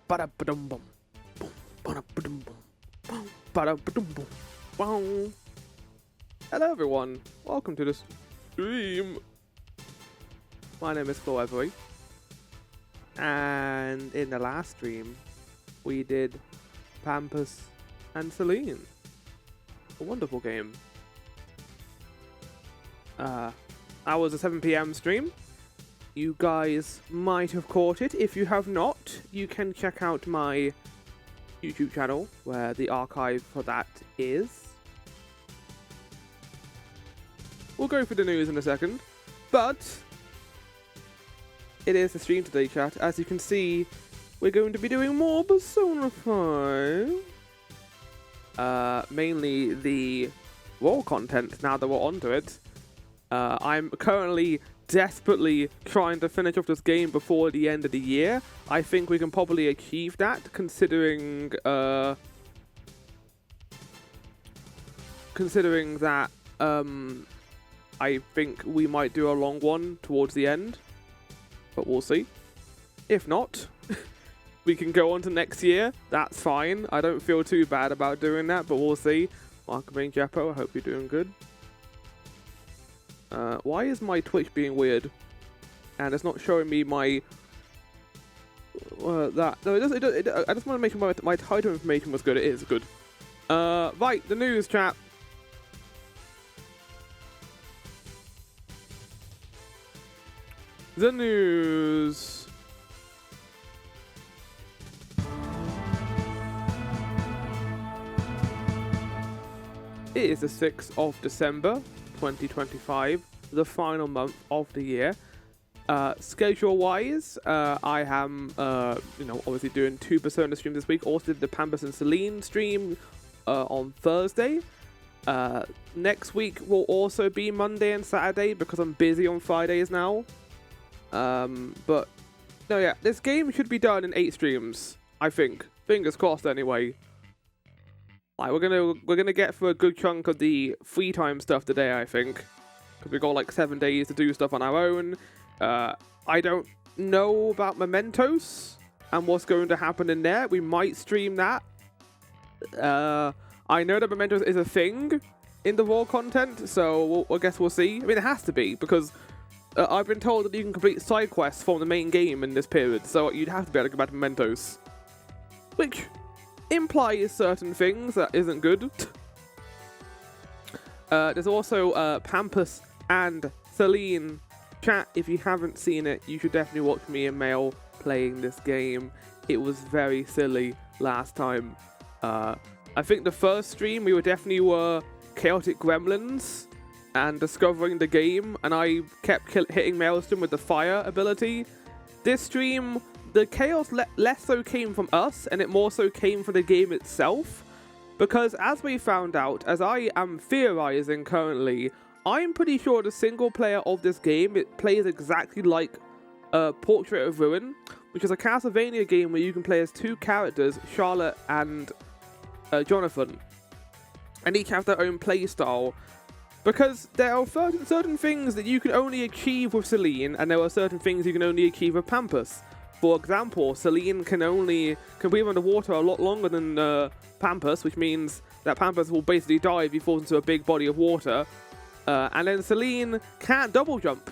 Ba-da-ba-dum-bum. Boom. Ba-da-ba-dum-bum. Boom. Ba-da-ba-dum-bum. Boom. Hello everyone, welcome to the stream. My name is Flo Every, and in the last stream we did Pampas and Celine. A wonderful game. That was a 7 PM stream. You guys might have caught it. If you have not, you can check out my YouTube channel where the archive for that is. We'll go for the news in a second, but it is the stream today, chat. As you can see, we're going to be doing more Persona 5. Mainly the raw content now that we're onto it. I'm currently desperately trying to finish off this game before the end of the year. I think we can probably achieve that, considering that I think we might do a long one towards the end, but we'll see. If not, we can go on to next year. That's fine. I don't feel too bad about doing that, but we'll see. Welcome, Jeppo. I hope you're doing good. Why is my Twitch being weird? And it's not showing me my... that. No, it does, I just want to make sure my title information was good. It is good. Right, the news, chat. The news. It is the 6th of December, 2025, the final month of the year. Schedule-wise, I am, obviously doing 2 Persona streams this week. Also did the Pampas and Celine stream on Thursday. Next week will also be Monday and Saturday because I'm busy on Fridays now. But no, yeah, this game should be done in 8 streams, I think. Fingers crossed, anyway. Like, we're gonna get for a good chunk of the free time stuff today, I think, because we got like 7 days to do stuff on our own. I don't know about Mementos and what's going to happen in there. We might stream that. I know that Mementos is a thing in the raw content, so I guess we'll see. I mean, it has to be, because I've been told that you can complete side quests from the main game in this period, so you'd have to be able to go back to Mementos, which implies certain things that isn't good. There's also Pampas and Celine. Chat, if you haven't seen it, you should definitely watch me and Mel playing this game. It was very silly last time. I think the first stream we were chaotic gremlins and discovering the game, and I kept hitting Maelstrom with the fire ability. This stream, the chaos less so came from us, and it more so came from the game itself. Because as we found out, as I am theorizing currently, I'm pretty sure the single player of this game, it plays exactly like Portrait of Ruin, which is a Castlevania game where you can play as 2 characters, Charlotte and Jonathan, and each have their own playstyle. Because there are certain things that you can only achieve with Celine, and there are certain things you can only achieve with Pampas. For example, Celine can breathe underwater a lot longer than Pampas, which means that Pampas will basically die if he falls into a big body of water. And then Celine can't double jump.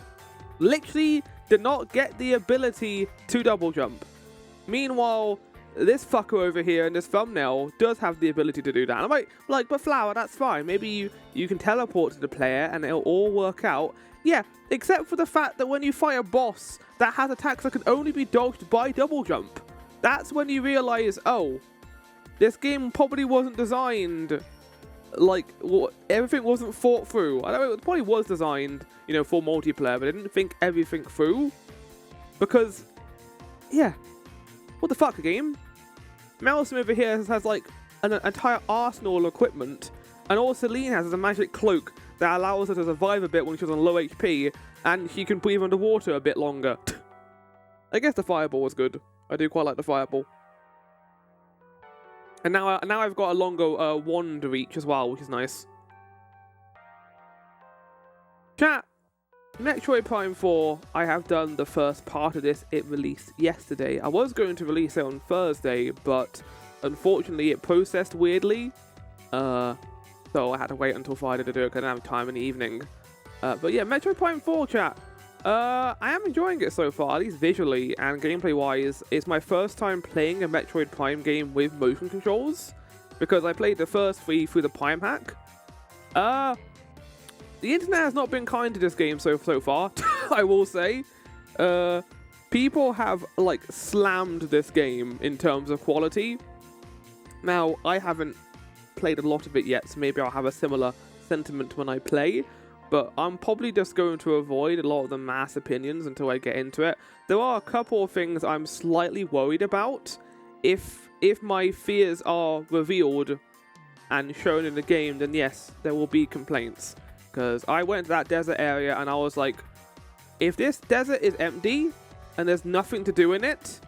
Literally did not get the ability to double jump. Meanwhile, this fucker over here in this thumbnail does have the ability to do that. And I'm like, but Flower, that's fine. Maybe you can teleport to the player and it'll all work out. Yeah, except for the fact that when you fight a boss that has attacks that can only be dodged by double jump, that's when you realize, oh, this game probably wasn't designed, like, everything wasn't thought through. I know it probably was designed, for multiplayer, but I didn't think everything through. Because, yeah, what the fuck, game? Maelstrom over here has like an entire arsenal of equipment, and all Celine has is a magic cloak that allows her to survive a bit when she's on low HP, and she can breathe underwater a bit longer. I guess the fireball was good. I do quite like the fireball. And now I've got a longer wand reach as well, which is nice. Chat, Metroid Prime 4, I have done the first part of this. It released yesterday. I was going to release it on Thursday, but unfortunately it processed weirdly. So I had to wait until Friday to do it because I didn't have time in the evening. But yeah, Metroid Prime 4, chat. I am enjoying it so far, at least visually and gameplay-wise. It's my first time playing a Metroid Prime game with motion controls, because I played the first 3 through the Prime hack. The internet has not been kind to this game so far, I will say. People have, like, slammed this game in terms of quality. Now, I haven't played a lot of it yet, so maybe I'll have a similar sentiment when I play. But I'm probably just going to avoid a lot of the mass opinions until I get into it. There are a couple of things I'm slightly worried about. If my fears are revealed and shown in the game, then yes, there will be complaints. Because I went to that desert area and I was like, if this desert is empty and there's nothing to do in it,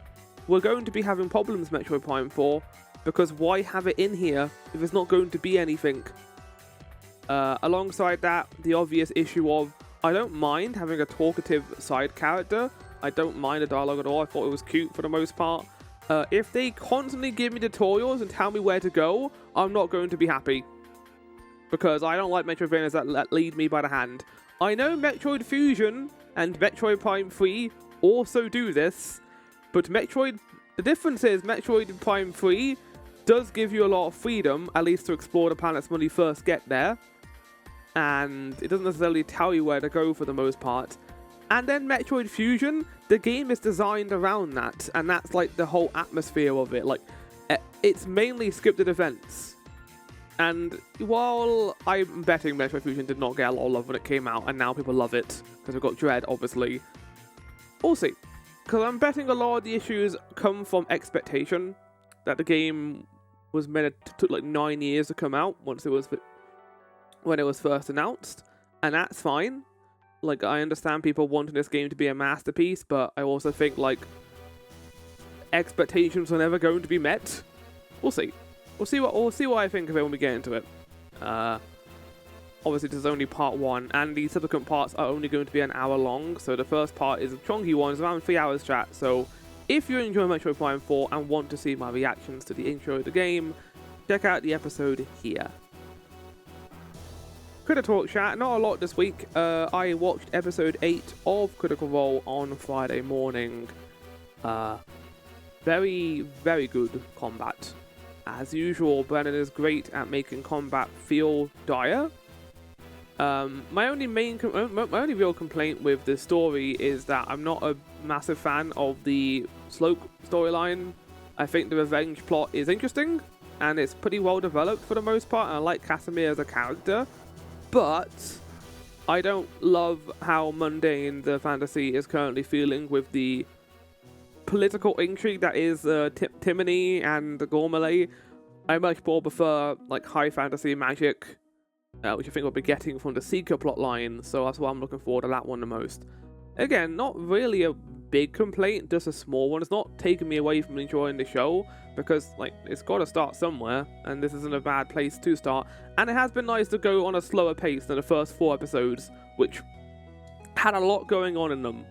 we're going to be having problems, Metroid Prime 4. Because why have it in here if it's not going to be anything? Alongside that, the obvious issue of, I don't mind having a talkative side character. I don't mind the dialogue at all. I thought it was cute for the most part. If they constantly give me tutorials and tell me where to go, I'm not going to be happy. Because I don't like Metroidvanias that lead me by the hand. I know Metroid Fusion and Metroid Prime 3 also do this, but the difference is Metroid Prime 3 does give you a lot of freedom, at least to explore the planets when you first get there. And it doesn't necessarily tell you where to go for the most part. And then Metroid Fusion, the game is designed around that, and that's like the whole atmosphere of it. Like, it's mainly scripted events. And while I'm betting Metroid Fusion did not get a lot of love when it came out, and now people love it, because we've got Dread, obviously. We'll see. Because I'm betting a lot of the issues come from expectation, that the game was meant to took like 9 years to come out when it was first announced, and that's fine. Like, I understand people wanting this game to be a masterpiece, but I also think, like, expectations are never going to be met. We'll see. We'll see what I think of it when we get into it. Obviously, this is only part 1, and the subsequent parts are only going to be an hour long. So the first part is a chunky one, it's around 3 hours chat. So if you enjoy Metroid Prime 4 and want to see my reactions to the intro of the game, check out the episode here. Critical Talk chat, not a lot this week. I watched episode 8 of Critical Role on Friday morning. Very, very good combat. As usual, Brennan is great at making combat feel dire. My only real complaint with the story is that I'm not a massive fan of the Sloke storyline. I think the revenge plot is interesting, and it's pretty well developed for the most part, and I like Casimir as a character. But I don't love how mundane the fantasy is currently feeling with the political intrigue that is Timony and Gormley. I much more prefer like high fantasy magic, which I think we'll be getting from the Seeker plotline, so that's why I'm looking forward to that one the most. Again, not really a big complaint, just a small one. It's not taking me away from enjoying the show, because like it's got to start somewhere, and this isn't a bad place to start. And it has been nice to go on a slower pace than the first 4 episodes, which had a lot going on in them.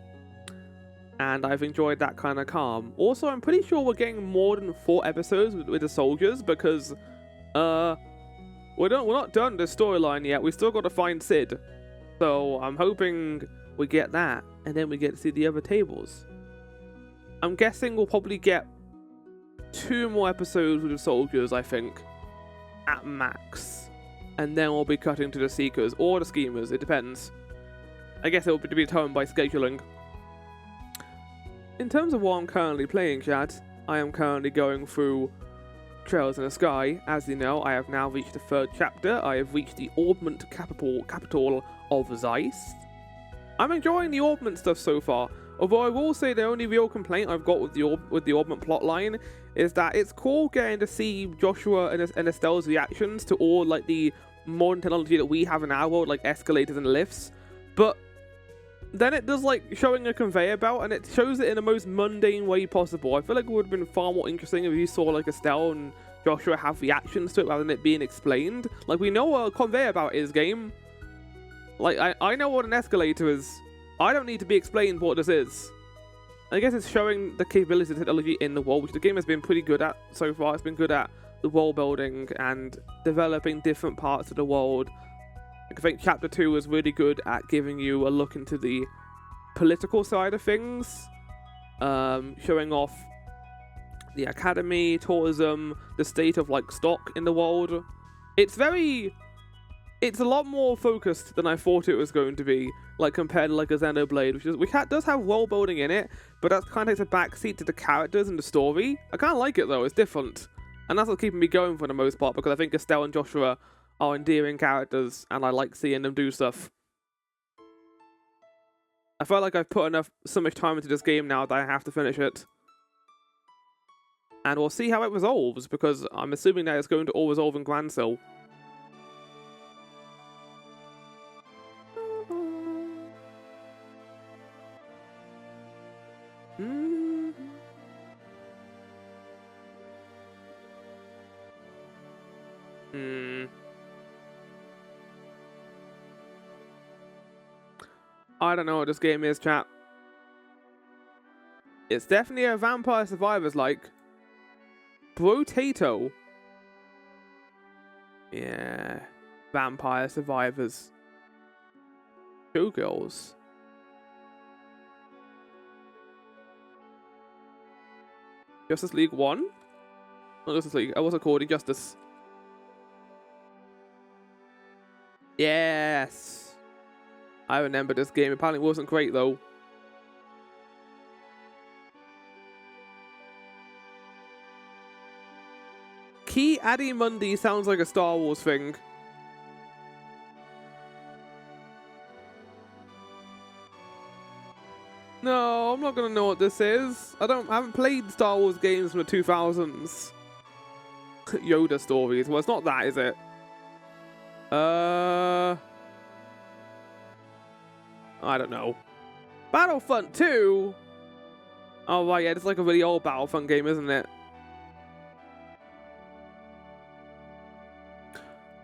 And I've enjoyed that kind of calm. Also, I'm pretty sure we're getting more than 4 episodes with the soldiers, because we're not done the storyline yet. We still got to find Sid. So I'm hoping we get that, and then we get to see the other tables. I'm guessing we'll probably get 2 more episodes with the soldiers, I think, at max. And then we'll be cutting to the Seekers, or the Schemers, it depends. I guess it will be determined by scheduling. In terms of what I'm currently playing, chat, I am currently going through Trails in the Sky. As you know, I have now reached the 3rd chapter. I have reached the Augment capital of Zeiss. I'm enjoying the Augment stuff so far, although I will say the only real complaint I've got with the Augment plotline is that it's cool getting to see Joshua and Estelle's reactions to all like the modern technology that we have in our world, like escalators and lifts, but then it does like showing a conveyor belt, and it shows it in the most mundane way possible. I feel like it would have been far more interesting if you saw like Estelle and Joshua have reactions to it rather than it being explained. Like, we know what a conveyor belt is, game. Like, I know what an escalator is. I don't need to be explained what this is. I guess it's showing the capabilities of technology in the world, which the game has been pretty good at so far. It's been good at the world building and developing different parts of the world. I think Chapter 2 was really good at giving you a look into the political side of things, showing off the academy, tourism, the state of like stock in the world. It's a lot more focused than I thought it was going to be, like compared to like a Xenoblade, which does have world building in it, but that kind of takes a backseat to the characters and the story. I kind of like it though; it's different, and that's what's keeping me going for the most part, because I think Estelle and Joshua are endearing characters, and I like seeing them do stuff. I feel like I've put so much time into this game now that I have to finish it. And we'll see how it resolves, because I'm assuming that it's going to all resolve in Gransil. I don't know what this game is, chat. It's definitely a Vampire Survivors like. Brotato. Yeah. Vampire Survivors. Showgirls. Justice League 1? Not Justice League. What's it called? Injustice. Yes. I remember this game. Apparently it wasn't great though. Ki Adi Mundi sounds like a Star Wars thing. No, I'm not gonna know what this is. I haven't played Star Wars games from the 2000s. Yoda stories. Well, it's not that, is it? I don't know. Battlefront 2? Oh, right, yeah, it's like a really old Battlefront game, isn't it?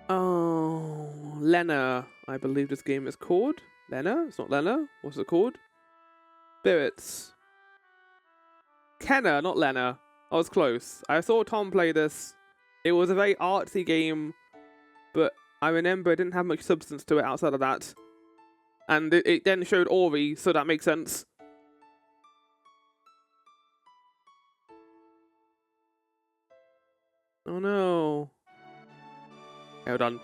Oh, Lena, I believe this game is called. Lena? It's not Lena. What's it called? Spirits. Kenna, not Lena. I was close. I saw Tom play this. It was a very artsy game, but I remember it didn't have much substance to it outside of that. And it then showed Ori, so that makes sense. Oh no. Hold on.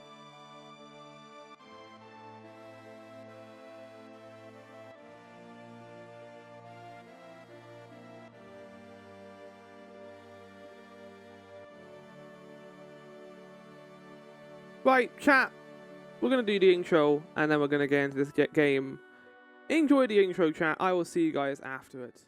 Right, chat. We're going to do the intro, and then we're going to get into this game. Enjoy the intro, chat. I will see you guys after it.